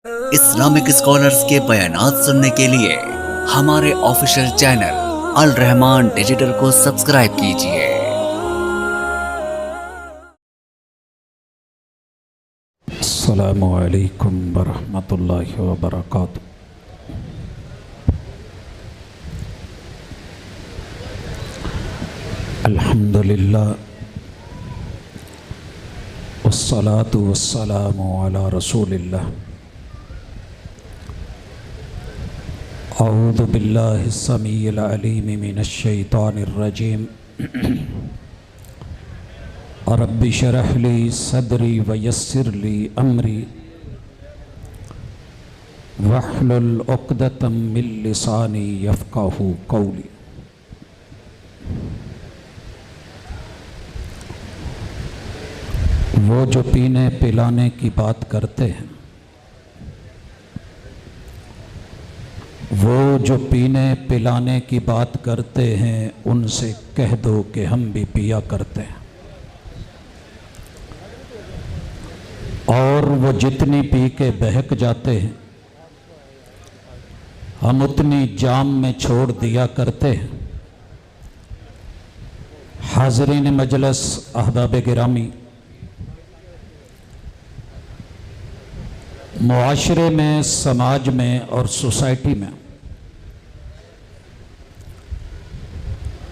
Islamic scholars کے بیانات سننے کے لیے ہمارے آفیشیل چینل الرحمان ڈیجیٹل کو سبسکرائب کیجئے۔ السلام علیکم ورحمۃ اللہ وبرکاتہ۔ الحمدللہ والصلاة والسلام علی رسول اللہ۔ اعوذ باللہ السمیع العلیم من الشیطان الرجیم۔ رب اشرح لی صدری ویسر لی امری واحلل عقدۃ من لسانی یفقہوا قولی۔ وہ جو پینے پلانے کی بات کرتے ہیں، وہ جو پینے پلانے کی بات کرتے ہیں، ان سے کہہ دو کہ ہم بھی پیا کرتے ہیں، اور وہ جتنی پی کے بہک جاتے ہیں ہم اتنی جام میں چھوڑ دیا کرتے ہیں۔ حاضرین مجلس، احباب گرامی، معاشرے میں، سماج میں اور سوسائٹی میں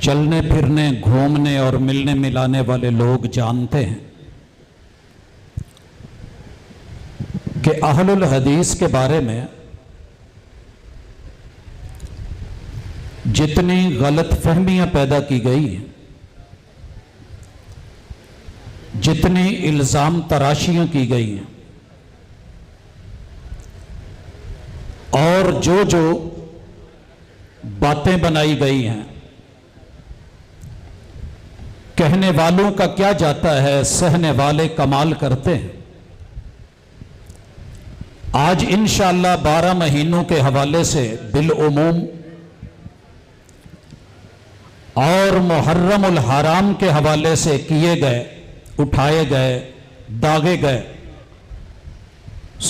چلنے پھرنے، گھومنے اور ملنے ملانے والے لوگ جانتے ہیں کہ اہل الحدیث کے بارے میں جتنی غلط فہمیاں پیدا کی گئی ہیں، جتنی الزام تراشیاں کی گئی ہیں، اور جو باتیں بنائی گئی ہیں، کہنے والوں کا کیا جاتا ہے، سہنے والے کمال کرتے ہیں۔ آج انشاءاللہ 12 مہینوں کے حوالے سے بالعموم اور محرم الحرام کے حوالے سے کیے گئے، اٹھائے گئے، داغے گئے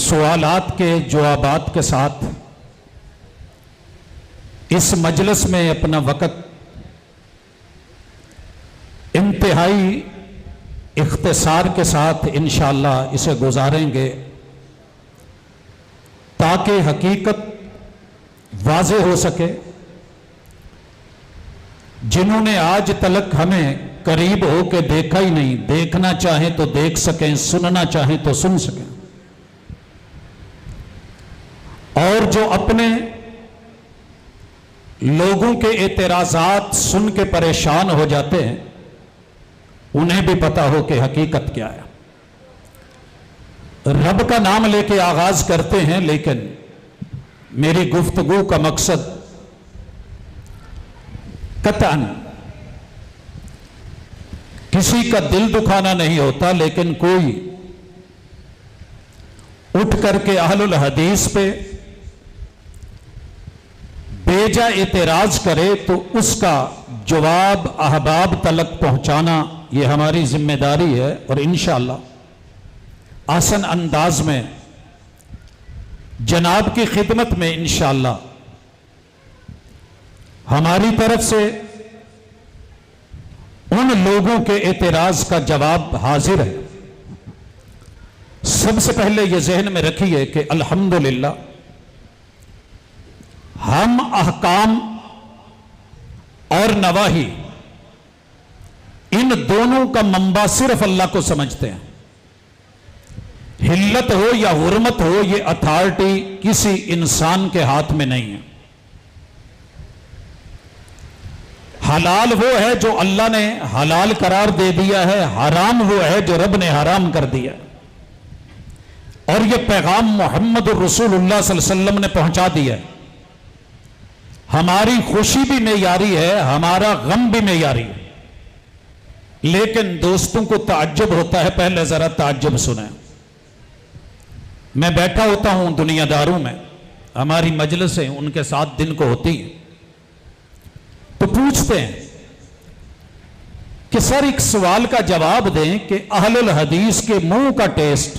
سوالات کے جوابات کے ساتھ اس مجلس میں اپنا وقت انتہائی اختصار کے ساتھ انشاءاللہ اسے گزاریں گے تاکہ حقیقت واضح ہو سکے۔ جنہوں نے آج تلک ہمیں قریب ہو کے دیکھا ہی نہیں، دیکھنا چاہیں تو دیکھ سکیں، سننا چاہیں تو سن سکیں، اور جو اپنے لوگوں کے اعتراضات سن کے پریشان ہو جاتے ہیں، انہیں بھی پتا ہو کہ حقیقت کیا ہے۔ رب کا نام لے کے آغاز کرتے ہیں، لیکن میری گفتگو کا مقصد قطعاً کسی کا دل دکھانا نہیں ہوتا، لیکن کوئی اٹھ کر کے اہل الحدیث پہ بیجا اعتراض کرے تو اس کا جواب احباب تلک پہنچانا یہ ہماری ذمہ داری ہے، اور انشاءاللہ آسن انداز میں جناب کی خدمت میں انشاءاللہ ہماری طرف سے ان لوگوں کے اعتراض کا جواب حاضر ہے۔ سب سے پہلے یہ ذہن میں رکھیے کہ الحمدللہ ہم احکام اور نواہی، ان دونوں کا منبع صرف اللہ کو سمجھتے ہیں۔ حلت ہو یا حرمت ہو، یہ اتھارٹی کسی انسان کے ہاتھ میں نہیں ہے۔ حلال وہ ہے جو اللہ نے حلال قرار دے دیا ہے، حرام وہ ہے جو رب نے حرام کر دیا ہے، اور یہ پیغام محمد الرسول اللہ صلی اللہ علیہ وسلم نے پہنچا دیا ہے۔ ہماری خوشی بھی معیاری ہے، ہمارا غم بھی معیاری ہے، لیکن دوستوں کو تعجب ہوتا ہے۔ پہلے ذرا تعجب سنیں۔ میں بیٹھا ہوتا ہوں دنیا داروں میں، ہماری مجلسیں ان کے ساتھ دن کو ہوتی ہیں، تو پوچھتے ہیں کہ سر ایک سوال کا جواب دیں کہ اہل الحدیث کے منہ کا ٹیسٹ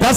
10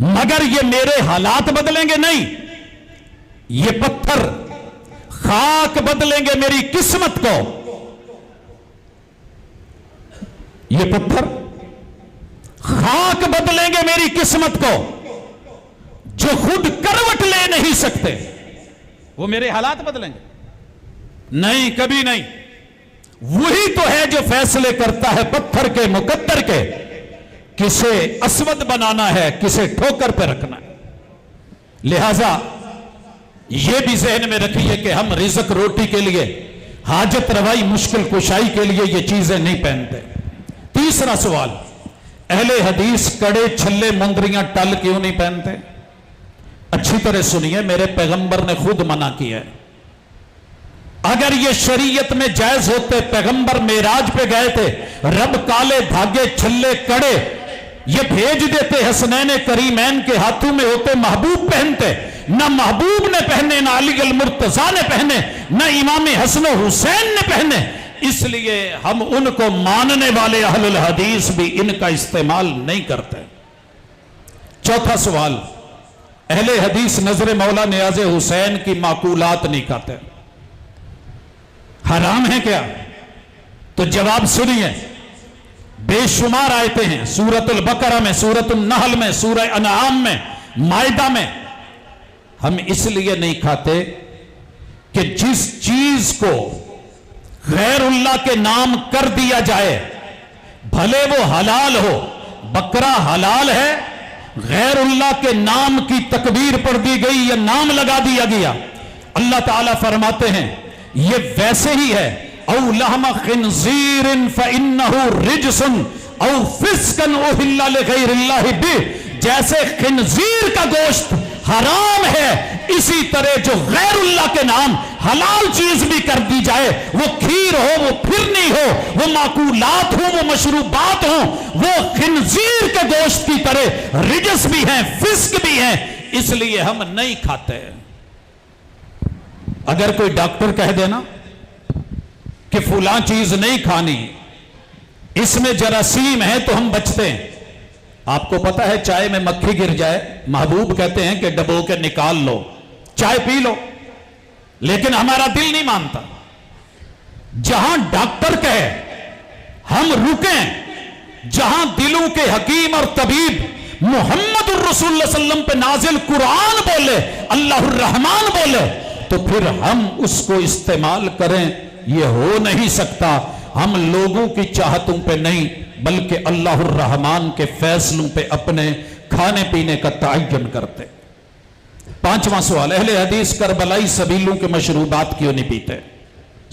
مگر یہ میرے حالات بدلیں گے نہیں، یہ پتھر خاک بدلیں گے میری قسمت کو، یہ پتھر خاک بدلیں گے میری قسمت کو، جو خود کروٹ لے نہیں سکتے وہ میرے حالات بدلیں گے؟ نہیں، کبھی نہیں۔ وہی تو ہے جو فیصلے کرتا ہے پتھر کے مقدر کے، کسے اسود بنانا ہے، کسے ٹھوکر پہ رکھنا ہے۔ لہذا یہ بھی ذہن میں رکھیے کہ ہم رزق روٹی کے لیے، حاجت روائی مشکل کشائی کے لیے یہ چیزیں نہیں پہنتے۔ تیسرا سوال، اہل حدیث کڑے چھلے مندریاں ٹل کیوں نہیں پہنتے؟ اچھی طرح سنیے، میرے پیغمبر نے خود منع کیا ہے۔ اگر یہ شریعت میں جائز ہوتے، پیغمبر معراج پہ گئے تھے، رب کالے دھاگے چھلے کڑے یہ بھیج دیتے، حسنین کریمین کے ہاتھوں میں ہوتے، محبوب پہنتے۔ نہ محبوب نے پہنے، نہ علی المرتضیٰ نے پہنے، نہ امام حسن و حسین نے پہنے۔ اس لیے ہم ان کو ماننے والے اہل الحدیث بھی ان کا استعمال نہیں کرتے۔ چوتھا سوال، اہل حدیث نظر مولا نیاز حسین کی معقولات نہیں کھاتے، حرام ہے کیا؟ تو جواب سنیے، بے شمار آیتیں ہیں سورۃ البقرہ میں، سورۃ النحل میں، سورہ انعام میں، مائدہ میں۔ ہم اس لیے نہیں کھاتے کہ جس چیز کو غیر اللہ کے نام کر دیا جائے، بھلے وہ حلال ہو، بکرا حلال ہے، غیر اللہ کے نام کی تکبیر پڑھ دی گئی یا نام لگا دیا گیا، اللہ تعالیٰ فرماتے ہیں یہ ویسے ہی ہے، او لحم خنزیر فإنہ رجس او فسقا اہل لغیر اللہ بہ، جیسے خنزیر کا گوشت حرام ہے، اسی طرح جو غیر اللہ کے نام حلال چیز بھی کر دی جائے، وہ کھیر ہو، وہ پھرنی ہو، وہ معقولات ہو، وہ مشروبات ہوں، وہ خنزیر کے گوشت کی طرح رجس بھی ہیں، فسق بھی ہیں، اس لیے ہم نہیں کھاتے۔ اگر کوئی ڈاکٹر کہہ دینا کہ فلاں چیز نہیں کھانی، اس میں جراثیم ہے، تو ہم بچتے ہیں۔ آپ کو پتا ہے چائے میں مکھی گر جائے، محبوب کہتے ہیں کہ ڈبو کے نکال لو، چائے پی لو، لیکن ہمارا دل نہیں مانتا۔ جہاں ڈاکٹر کہے ہم رکیں، جہاں دلوں کے حکیم اور طبیب محمد الرسول اللہ صلی اللہ علیہ وسلم پہ نازل قرآن بولے، اللہ الرحمن بولے، تو پھر ہم اس کو استعمال کریں۔ یہ ہو نہیں سکتا، ہم لوگوں کی چاہتوں پہ نہیں بلکہ اللہ الرحمن کے فیصلوں پہ اپنے کھانے پینے کا تعین کرتے۔ پانچواں سوال، اہل حدیث کربلائی سبیلوں کے مشروبات کیوں نہیں پیتے؟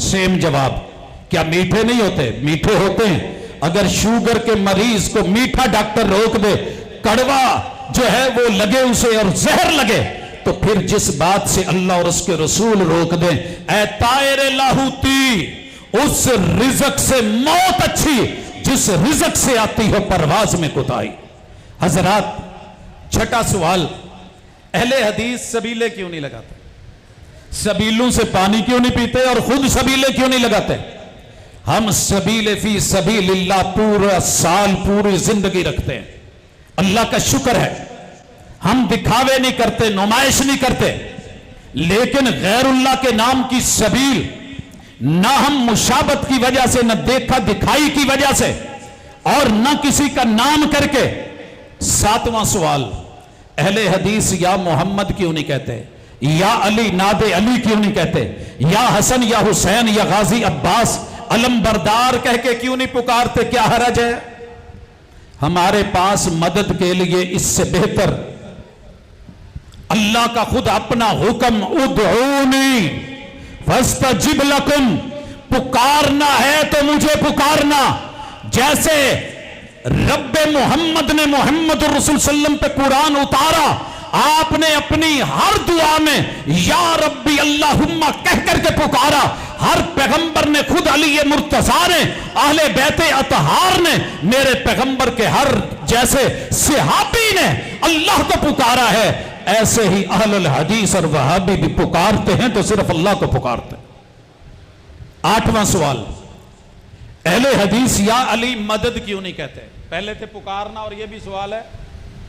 سیم جواب، کیا میٹھے نہیں ہوتے؟ میٹھے ہوتے ہیں۔ اگر شوگر کے مریض کو میٹھا ڈاکٹر روک دے، کڑوا جو ہے وہ لگے اسے اور زہر لگے، تو پھر جس بات سے اللہ اور اس کے رسول روک دیں، اے طائر لاہوتی، اس رزق سے موت اچھی جس رزق سے آتی ہے پرواز میں کوتاہی۔ حضرات، چھٹا سوال، اہل حدیث سبیلے کیوں نہیں لگاتے؟ سبیلوں سے پانی کیوں نہیں پیتے اور خود سبیلے کیوں نہیں لگاتے؟ ہم سبیل فی سبیل اللہ پورا سال پوری زندگی رکھتے ہیں، اللہ کا شکر ہے، ہم دکھاوے نہیں کرتے، نمائش نہیں کرتے، لیکن غیر اللہ کے نام کی سبیل نہ ہم مشابت کی وجہ سے، نہ دیکھا دکھائی کی وجہ سے، اور نہ کسی کا نام کر کے۔ ساتواں سوال، اہل حدیث یا محمد کیوں نہیں کہتے؟ یا علی، ناد علی کیوں نہیں کہتے؟ یا حسن یا حسین یا غازی عباس علم بردار کہہ کے کیوں نہیں پکارتے؟ کیا حرج ہے؟ ہمارے پاس مدد کے لیے اس سے بہتر اللہ کا خود اپنا حکم، ادعونی فاستجب لکم، پکارنا ہے تو مجھے پکارنا۔ جیسے رب محمد نے محمد الرسول صلی اللہ علیہ وسلم پہ قرآن اتارا، آپ نے اپنی ہر دعا میں یا ربی اللہم کہہ کر کے پکارا۔ ہر پیغمبر نے، خود علی مرتضیٰ نے، اہل بیت اطہار نے، میرے پیغمبر کے ہر جیسے صحابی نے اللہ کو پکارا ہے۔ ایسے ہی اہل الحدیث اور وہابی بھی پکارتے ہیں تو صرف اللہ کو پکارتے ہیں۔ آٹھواں سوال، اہل حدیث یا علی مدد کیوں نہیں کہتے؟ پہلے تھے پکارنا اور یہ بھی سوال ہے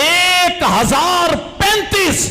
1035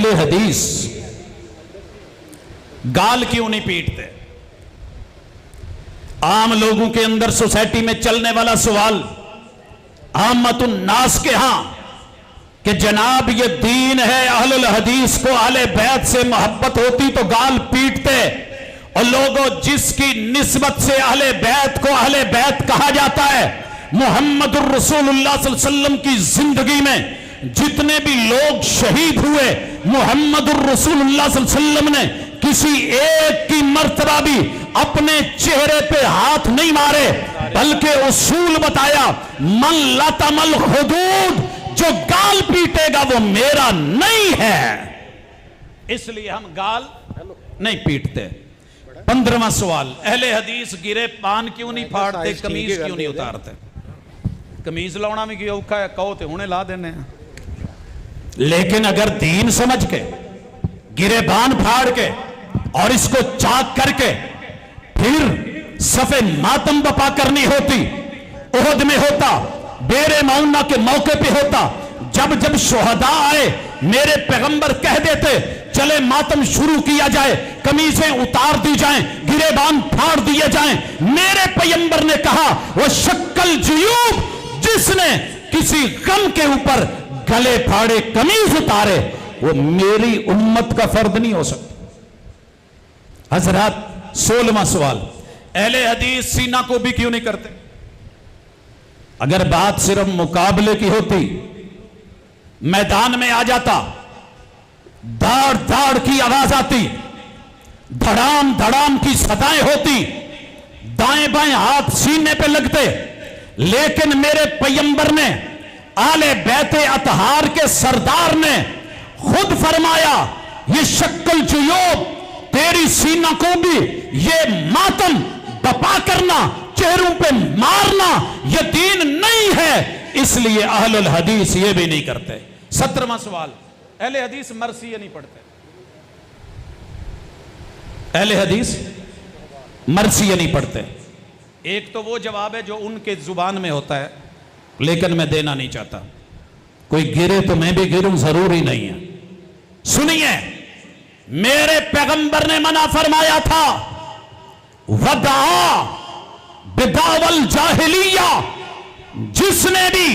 اہل حدیث گال کیوں نہیں پیٹتے؟ عام لوگوں کے اندر سوسائٹی میں چلنے والا سوال عامت الناس کے ہاں کہ جناب یہ دین ہے، اہل الحدیث کو اہل بیت سے محبت ہوتی تو گال پیٹتے، اور لوگوں جس کی نسبت سے اہل بیت کو اہل بیت کہا جاتا ہے، محمد الرسول اللہ صلی اللہ علیہ وسلم کی زندگی میں جتنے بھی لوگ شہید ہوئے، محمد الرسول اللہ صلی اللہ علیہ وسلم نے کسی ایک کی مرتبہ بھی اپنے چہرے پہ ہاتھ نہیں مارے، بلکہ اصول بتایا، من لطم الحدود، جو گال پیٹے گا وہ میرا نہیں ہے، اس لیے ہم گال نہیں پیٹتے۔ 15واں سوال، اہل حدیث گرے پان کیوں نہیں پھاڑتے، قمیض کیوں نہیں اتارتے؟ قمیض لاؤنا میں کیا اوکھا ہے، کہو تے ہونے لا دینے ہیں، لیکن اگر دین سمجھ کے گرے بان پھاڑ کے اور اس کو چاک کر کے پھر صفِ ماتم بپا کرنی ہوتی، احد میں ہوتا، بیر معونہ کے موقع پہ ہوتا، جب جب شہداء آئے میرے پیغمبر کہہ دیتے چلے ماتم شروع کیا جائے، قمیضیں اتار دی جائیں، گرے بان پھاڑ دیے جائیں، میرے پیغمبر نے کہا وہ شکل جیوب، جس نے کسی غم کے اوپر گلے پھاڑے قمیض اتارے، وہ میری امت کا فرد نہیں ہو سکتا۔ حضرات 16واں سوال، اہل حدیث سینہ کو بھی کیوں نہیں کرتے؟ اگر بات صرف مقابلے کی ہوتی، میدان میں آ جاتا، داڑ داڑ کی آواز آتی، دھڑام دھڑام کی صدائیں ہوتی، دائیں بائیں ہاتھ سینے پہ لگتے، لیکن میرے پیغمبر نے آل بیت اطہار کے سردار نے خود فرمایا یہ شکل جیوب، تیری سینہ کو بھی یہ ماتم بپا کرنا، چہروں پہ مارنا یہ دین نہیں ہے، اس لیے اہل الحدیث یہ بھی نہیں کرتے۔ 17واں سوال، اہل حدیث مرثیہ نہیں پڑھتے؟ اہل حدیث مرثیہ نہیں پڑھتے؟ ایک تو وہ جواب ہے جو ان کے زبان میں ہوتا ہے، لیکن میں دینا نہیں چاہتا، کوئی گرے تو میں بھی گروں، ضروری نہیں ہے۔ سنیے، میرے پیغمبر نے منع فرمایا تھا، وَدَعَا بِدَعْوَى الْجَاهِلِيَّةِ، جس نے بھی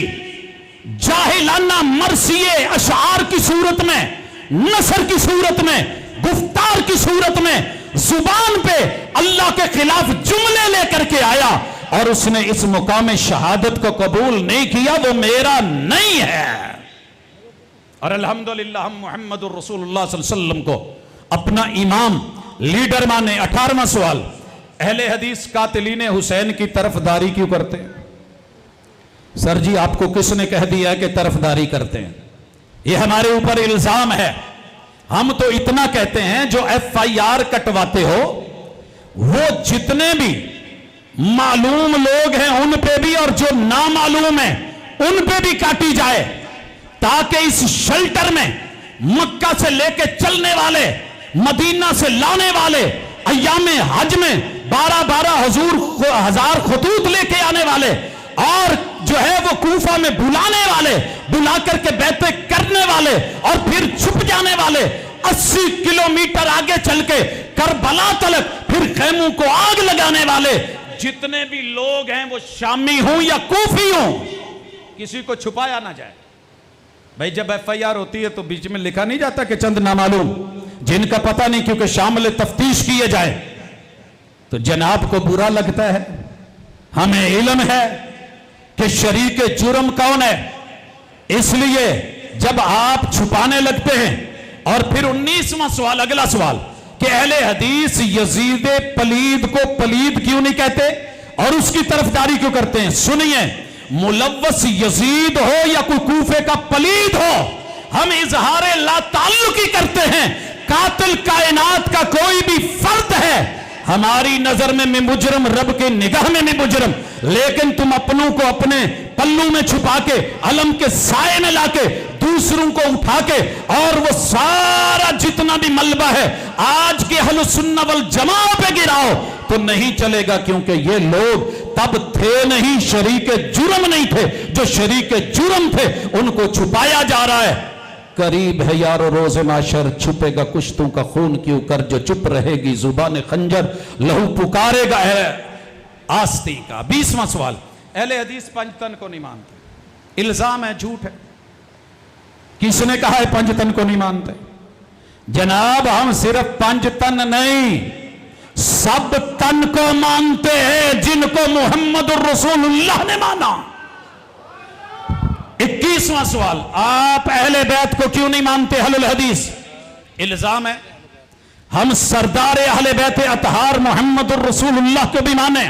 جاہلانہ مرثیے اشعار کی صورت میں، نثر کی صورت میں، گفتار کی صورت میں زبان پہ اللہ کے خلاف جملے لے کر کے آیا اور اس نے اس مقام شہادت کو قبول نہیں کیا، وہ میرا نہیں ہے۔ اور الحمدللہ ہم محمد الرسول اللہ صلی اللہ علیہ وسلم کو اپنا امام لیڈر مانے۔ 18واں سوال، اہل حدیث قاتلین حسین کی طرفداری کیوں کرتے ہیں؟ سر جی آپ کو کس نے کہہ دیا کہ طرفداری کرتے ہیں؟ یہ ہمارے اوپر الزام ہے۔ ہم تو اتنا کہتے ہیں جو FIR کٹواتے ہو وہ جتنے بھی معلوم لوگ ہیں ان پہ بھی اور جو نامعلوم ہیں ان پہ بھی کاٹی جائے، تاکہ اس شلٹر میں مکہ سے لے کے چلنے والے، مدینہ سے لانے والے، ایام حج میں 12 ہزار خطوط لے کے آنے والے، اور جو ہے وہ کوفہ میں بلانے والے، بلا کر کے بیعتیں کرنے والے اور پھر چھپ جانے والے، 80 کلومیٹر آگے چل کے کربلا تلک پھر خیموں کو آگ لگانے والے، جتنے بھی لوگ ہیں وہ شامی ہوں یا کوفی ہوں، کسی کو چھپایا نہ جائے۔ بھائی جب FIR ہوتی ہے تو بیچ میں لکھا نہیں جاتا کہ چند نامعلوم جن کا پتہ نہیں کیونکہ شامل تفتیش کیے جائے، تو جناب کو برا لگتا ہے۔ ہمیں علم ہے کہ شریک جرم کون ہے، اس لیے جب آپ چھپانے لگتے ہیں۔ اور پھر 19واں سوال، اگلا سوال کہ اہل حدیث یزید پلید کو پلید کیوں نہیں کہتے اور اس کی طرفداری کیوں کرتے ہیں؟ سنیے، ملوث یزید ہو یا کوئی کوفے کا پلید ہو، ہم اظہار لا تعلقی کرتے ہیں۔ قاتل کائنات کا کوئی بھی فرد ہے، ہماری نظر میں مجرم، رب کے نگاہ میں مجرم، لیکن تم اپنوں کو اپنے پلوں میں چھپا کے علم کے سائے میں لا کے دوسروں کو اٹھا کے اور وہ سارا جتنا بھی ملبہ ہے آج کے اہل سنت والجماع پہ گراؤ تو نہیں چلے گا، کیونکہ یہ لوگ تب تھے نہیں، شریک جرم نہیں تھے، جو شریک جرم تھے ان کو چھپایا جا رہا ہے۔ قریب ہے یارو روز معاشر، چھپے گا کشتوں کا خون کیوں کر، جو چپ رہے گی زبان خنجر لہو پکارے گا ہے آستی کا۔ 20واں سوال، اہل حدیث پنج تن کو نہیں مانتے، الزام ہے، جھوٹ ہے۔ کس نے کہا ہے پنج تن کو نہیں مانتے؟ جناب ہم صرف پنج تن نہیں، سب تن کو مانتے ہیں جن کو محمد الرسول اللہ نے مانا۔ 21واں سوال، آپ اہل بیت کو کیوں نہیں مانتے اہل الحدیث؟ الزام ہے ہم سردار اہل بیت اطہار محمد الرسول اللہ کو بھی مانیں،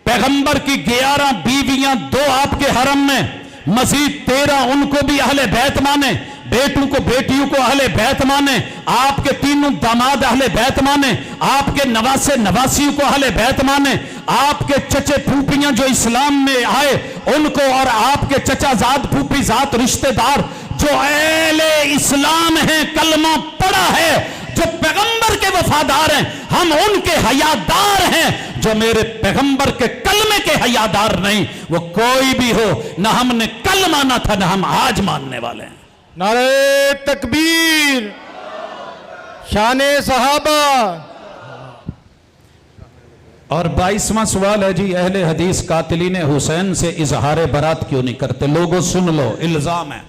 پیغمبر کی 11 بیویاں 2 آپ کے حرم میں، مزید 13 ان کو بھی اہل بیت مانیں، بیٹوں کو بیٹیوں کو اہل بیت مانیں، آپ کے 3 داماد اہل بیت مانیں، آپ کے نواسے نواسیوں کو اہل بیت مانیں، آپ کے چچے پھوپھیاں جو اسلام میں آئے ان کو، اور آپ کے چچا زاد پھوپھی زاد رشتہ دار جو اہل اسلام ہیں، کلمہ پڑھا ہے، جو پیغمبر کے وفادار ہیں، ہم ان کے حیادار ہیں۔ جو میرے پیغمبر کے کلمے کے حیادار نہیں، وہ کوئی بھی ہو، نہ ہم نے کل مانا تھا نہ ہم آج ماننے والے ہیں۔ نعرہ تکبیر، شان صحابہ۔ اور 22واں سوال ہے جی، اہل حدیث قاتلین حسین سے اظہار برات کیوں نہیں کرتے؟ لوگوں سن لو، الزام ہے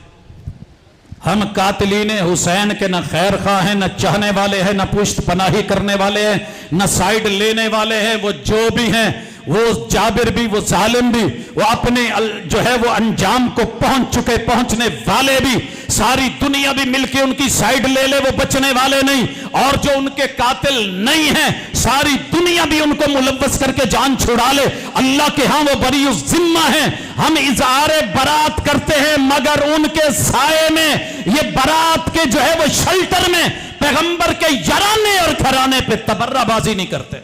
ہم قاتلین حسین کے نہ خیر خواہ ہیں، نہ چاہنے والے ہیں، نہ پشت پناہی کرنے والے ہیں، نہ سائیڈ لینے والے ہیں۔ وہ جو بھی ہیں، وہ جابر بھی، وہ ظالم بھی، وہ اپنے جو ہے وہ انجام کو پہنچ چکے، پہنچنے والے بھی، ساری دنیا بھی مل کے ان کی سائیڈ لے لے، وہ بچنے والے نہیں۔ اور جو ان کے قاتل نہیں ہیں، ساری دنیا بھی ان کو ملوث کر کے جان چھڑا لے، اللہ کے ہاں وہ بری الذمہ ہیں۔ ہم اظہار برات کرتے ہیں، مگر ان کے سائے میں، یہ برات کے جو ہے وہ شلٹر میں، پیغمبر کے یارانے اور گھرانے پہ تبرہ بازی نہیں کرتے۔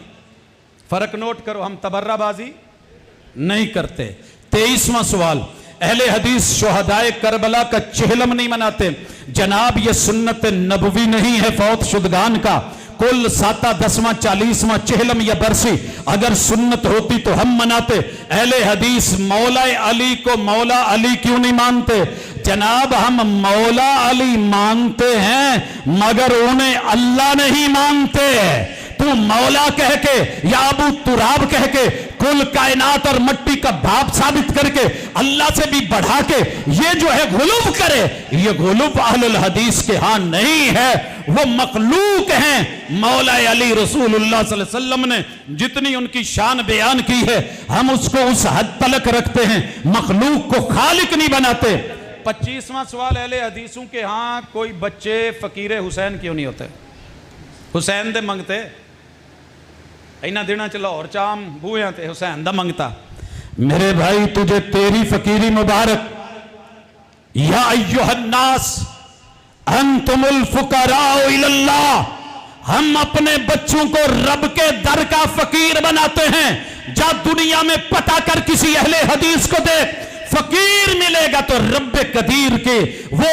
فرق نوٹ کرو، ہم تبرہ بازی نہیں کرتے۔ 23واں سوال، اہل حدیث شہدائے کربلا کا چہلم نہیں مناتے؟ جناب یہ سنت نبوی نہیں ہے فوت شدگان کا، کل 7، 10، 40واں چہلم یا برسی اگر سنت ہوتی تو ہم مناتے۔ اہل حدیث مولا علی کو مولا علی کیوں نہیں مانتے؟ جناب ہم مولا علی مانتے ہیں مگر انہیں اللہ نہیں مانتے۔ تو مولا کہہ کے یا ابو تراب کہہ کے، کل کائنات اور مٹی کا باپ ثابت کر کے، اللہ سے بھی بڑھا کے یہ جو ہے غلوب کرے، یہ غلوب اہل الحدیث کے ہاں نہیں ہے، وہ مخلوق ہیں۔ مولا علی رسول اللہ صلی اللہ علیہ وسلم نے جتنی ان کی شان بیان کی ہے، ہم اس کو اس حد تلک رکھتے ہیں، مخلوق کو خالق نہیں بناتے۔ 25واں سوال، اہل حدیثوں کے ہاں کوئی بچے فقیر حسین کیوں نہیں ہوتے؟ حسین دے منگتے اینا دینا چلا اور چام بویاں تے حسین دا منگتا۔ میرے بھائی تجھے تیری فقیری مبارک۔ یا ایوہ الناس انتم الفقراء الاللہ، ہم اپنے بچوں کو رب کے در کا فقیر بناتے ہیں۔ جا دنیا میں پتا کر کسی اہل حدیث کو دے، فقیر ملے گا تو رب قدیر کے وہ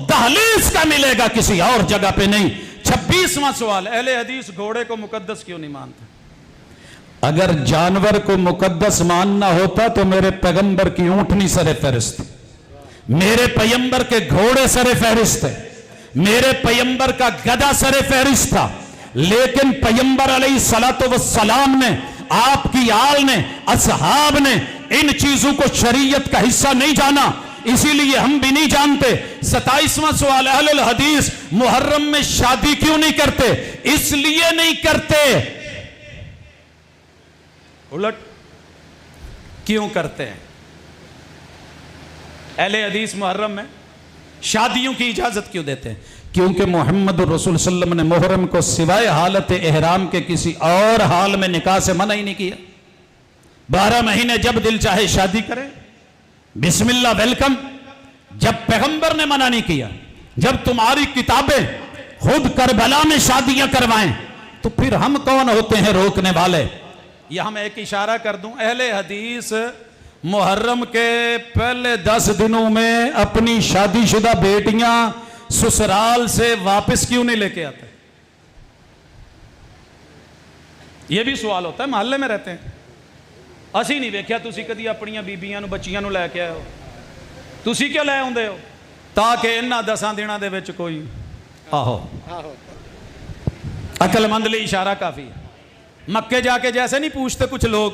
دہلیز کا ملے گا، کسی اور جگہ پہ نہیں۔ 26واں سوال، اہل حدیث گھوڑے کو مقدس کیوں نہیں مانتے؟ اگر جانور کو مقدس ماننا ہوتا تو میرے پیغمبر کی اونٹنی سر فہرست، میرے پیغمبر کے گھوڑے سر فہرست ہے، میرے پیغمبر کا گدھا سر فہرست تھا، لیکن پیغمبر علیہ السلام نے، آپ کی آل نے، اصحاب نے ان چیزوں کو شریعت کا حصہ نہیں جانا، اسی لیے ہم بھی نہیں جانتے۔ 27واں سوال، اہل الحدیث محرم میں شادی کیوں نہیں کرتے؟ اس لیے نہیں کرتے، الٹ کیوں کرتے ہیں؟ اہل حدیث محرم میں شادیوں کی اجازت کیوں دیتے ہیں؟ کیونکہ محمد الرسول صلی اللہ علیہ وسلم نے محرم کو سوائے حالت احرام کے کسی اور حال میں نکاح سے منع ہی نہیں کیا۔ 12 مہینے جب دل چاہے شادی کرے، بسم اللہ ویلکم۔ جب پیغمبر نے منع نہیں کیا، جب تمہاری کتابیں خود کربلا میں شادیاں کروائیں، تو پھر ہم کون ہوتے ہیں روکنے والے؟ یہاں میں ایک اشارہ کر دوں، اہل حدیث محرم کے پہلے 10 دنوں میں اپنی شادی شدہ بیٹیاں سسرال سے واپس کیوں نہیں لے کے آتے؟ یہ بھی سوال ہوتا ہے، محلے میں رہتے ہیں، اسی نہیں ویکھیا تسی کدی اپنیاں بیبیاں نو بچیاں نو لے کے آئے ہو، تسی کیوں لے آندے ہو؟ تاکہ انہاں 10 دنوں دے وچ کوئی آہو عقل مند لئی اشارہ کافی ہے۔ مکے جا کے جیسے نہیں پوچھتے کچھ لوگ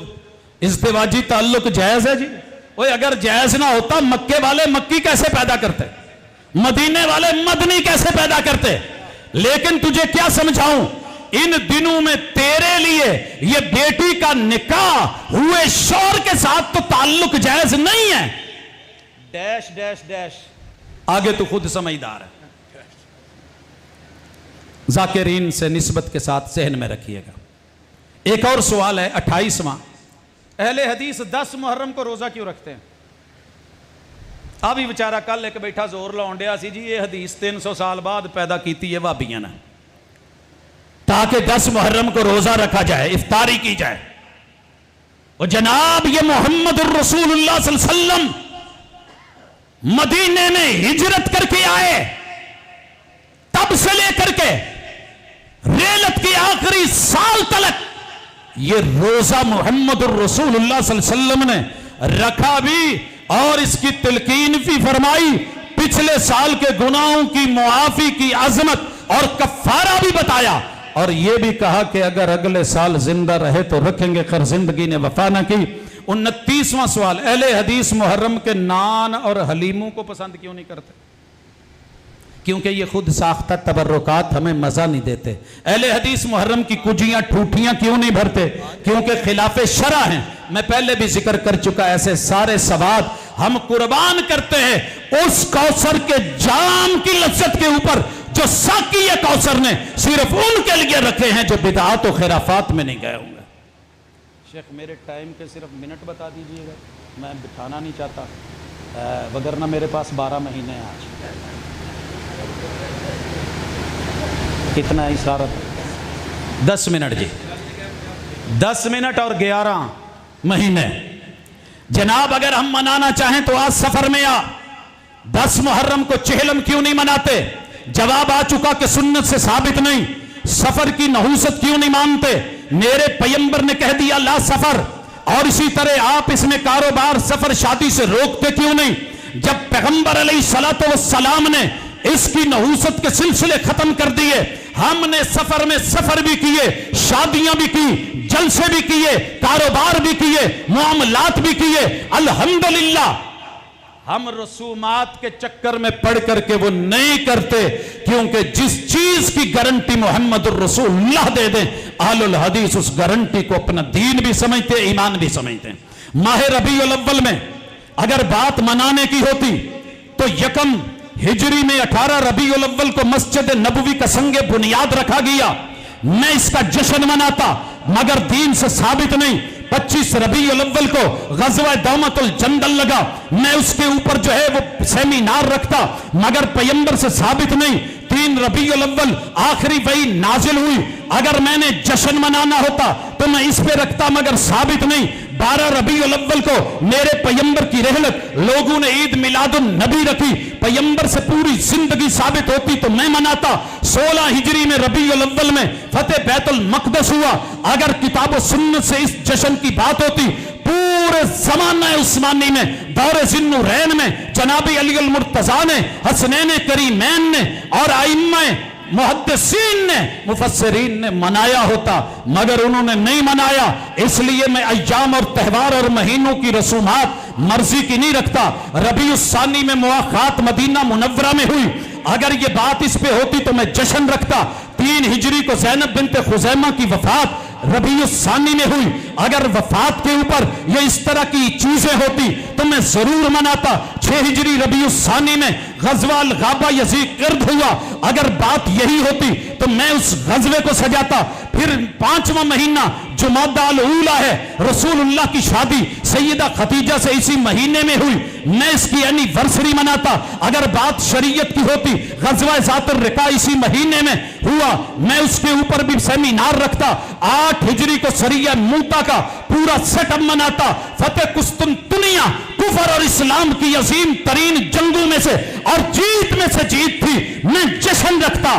ازدواجی تعلق جائز ہے جی؟ اوے اگر جائز نہ ہوتا مکے والے مکی کیسے پیدا کرتے، مدینے والے مدنی کیسے پیدا کرتے؟ لیکن تجھے کیا سمجھاؤں، ان دنوں میں تیرے لیے یہ بیٹی کا نکاح ہوئے شوہر کے ساتھ تو تعلق جائز نہیں ہے، ڈیش ڈیش ڈیش، آگے تو خود سمجھدار ہے۔ ذاکرین سے نسبت کے ساتھ ذہن میں رکھیے گا۔ ایک اور سوال ہے 28واں، اہل حدیث 10 محرم کو روزہ کیوں رکھتے ہیں؟ ابھی بیچارہ کل ایک بیٹھا زور لاؤن ڈیا سی جی یہ حدیث 300 سال بعد پیدا کیتی ہے وہابیاں نے، تاکہ 10 محرم کو روزہ رکھا جائے، افطاری کی جائے۔ اور جناب یہ محمد الرسول اللہ صلی اللہ علیہ وسلم مدینے میں ہجرت کر کے آئے، تب سے لے کر کے ریلت کی آخری سال تلک یہ روزہ محمد الرسول اللہ صلی اللہ علیہ وسلم نے رکھا بھی، اور اس کی تلقین بھی فرمائی، پچھلے سال کے گناہوں کی معافی کی عظمت اور کفارہ بھی بتایا، اور یہ بھی کہا کہ اگر اگلے سال زندہ رہے تو رکھیں گے، خیر زندگی نے وفا نہ کی۔ 29واں سوال، اہل حدیث محرم کے نان اور حلیموں کو پسند کیوں نہیں کرتے؟ کیونکہ یہ خود ساختہ تبرکات ہمیں مزہ نہیں دیتے۔ اہل حدیث محرم کی کجیاں ٹھوٹیاں کیوں نہیں بھرتے؟ کیونکہ خلاف شرع ہیں۔ میں پہلے بھی ذکر کر چکا، ایسے سارے سواد ہم قربان کرتے ہیں اس کوثر کے جام کی لذت کے اوپر جو ساقی کوثر نے صرف ان کے لیے رکھے ہیں جو بدعات و خرافات میں نہیں گئے ہوں گے۔ شیخ میرے ٹائم کے صرف منٹ بتا دیجئے گا، میں بٹھانا نہیں چاہتا، وگرنہ میرے پاس 12 مہینے ہیں آج۔ کتنا اشارت؟ 10 منٹ جی، 10 منٹ اور 11 مہینے۔ جناب اگر ہم منانا چاہیں تو آج سفر میں 10 محرم کو چہلم کیوں نہیں مناتے؟ جواب آ چکا کہ سنت سے ثابت نہیں۔ سفر کی نحوست کیوں نہیں مانتے؟ میرے پیغمبر نے کہہ دیا لا سفر، اور اسی طرح آپ اس میں کاروبار سفر شادی سے روکتے کیوں نہیں؟ جب پیغمبر علیہ السلام نے اس کی نحوست کے سلسلے ختم کر دیے، ہم نے سفر میں سفر بھی کیے، شادیاں بھی کی، جلسے بھی کیے، کاروبار بھی کیے، معاملات بھی کیے، الحمدللہ۔ ہم رسومات کے چکر میں پڑھ کر کے وہ نہیں کرتے، کیونکہ جس چیز کی گارنٹی محمد الرسول اللہ دے دیں، اہل الحدیث اس گارنٹی کو اپنا دین بھی سمجھتے، ایمان بھی سمجھتے ہیں۔ ماہ ربیع الاول میں اگر بات منانے کی ہوتی تو 1 ہجری میں 18 ربیع الاول کو مسجد نبوی کا سنگ بنیاد رکھا گیا، میں اس کا جشن مناتا، مگر دین سے ثابت نہیں۔ 25 ربیع الاول کو غزوہ دومت الجندل لگا، میں اس کے اوپر جو ہے وہ سیمینار رکھتا، مگر پیغمبر سے ثابت نہیں۔ 3 ربیع الاول آخری وحی نازل ہوئی، اگر میں نے جشن منانا ہوتا تو میں اس پہ رکھتا، مگر ثابت نہیں۔ 12 ربیع الاول کو میرے پیغمبر کی رحلت، لوگوں نے عید میلاد النبی رکھی، پیغمبر سے پوری زندگی ثابت ہوتی تو میں مناتا۔ 16 ہجری میں ربیع الاول میں فتح بیت المقدس ہوا، اگر کتاب و سنت سے اس جشن کی بات ہوتی، پورے زمانہ عثمانی میں دور ذوالنورین میں جناب علی المرتضیٰ نے، حسنین کریمین نے اور ائمہ محدثین نے، مفسرین نے منایا ہوتا، مگر انہوں نے نہیں منایا۔ اس لیے میں ایام اور تہوار اور مہینوں کی رسومات مرضی کی نہیں رکھتا۔ ربیع الثانی میں مواخات مدینہ منورہ میں ہوئی، اگر یہ بات اس پہ ہوتی تو میں جشن رکھتا۔ 3 ہجری کو زینب بنت خزیمہ کی وفات ربیع الثانی میں ہوئی، اگر وفات کے اوپر یہ اس طرح کی چیزیں ہوتی تو میں ضرور مناتا۔ 6 ہجری ربیع الثانی میں غزوہ الغابہ یزید گرد ہوا، اگر بات یہی ہوتی تو میں اس غزوے کو سجاتا۔ پھر 5واں مہینہ جمادی الاولیٰ ہے، رسول اللہ کی شادی سیدہ خدیجہ سے اسی مہینے میں ہوئی، میں اس کی اینیورسری مناتا۔ اگر بات شریعت کی ہوتی، غزوہ ذات الرقاع اسی مہینے میں ہوا، میں اس کے اوپر بھی سیمینار رکھتا۔ 8 ہجری کو سریہ موتا کا پورا سیٹ اپ مناتا۔ فتح قسطنطنیہ کفر اور اسلام کی عظیم ترین جنگوں میں سے اور جیت میں سے جیت تھی، میں جشن رکھتا۔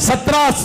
17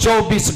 24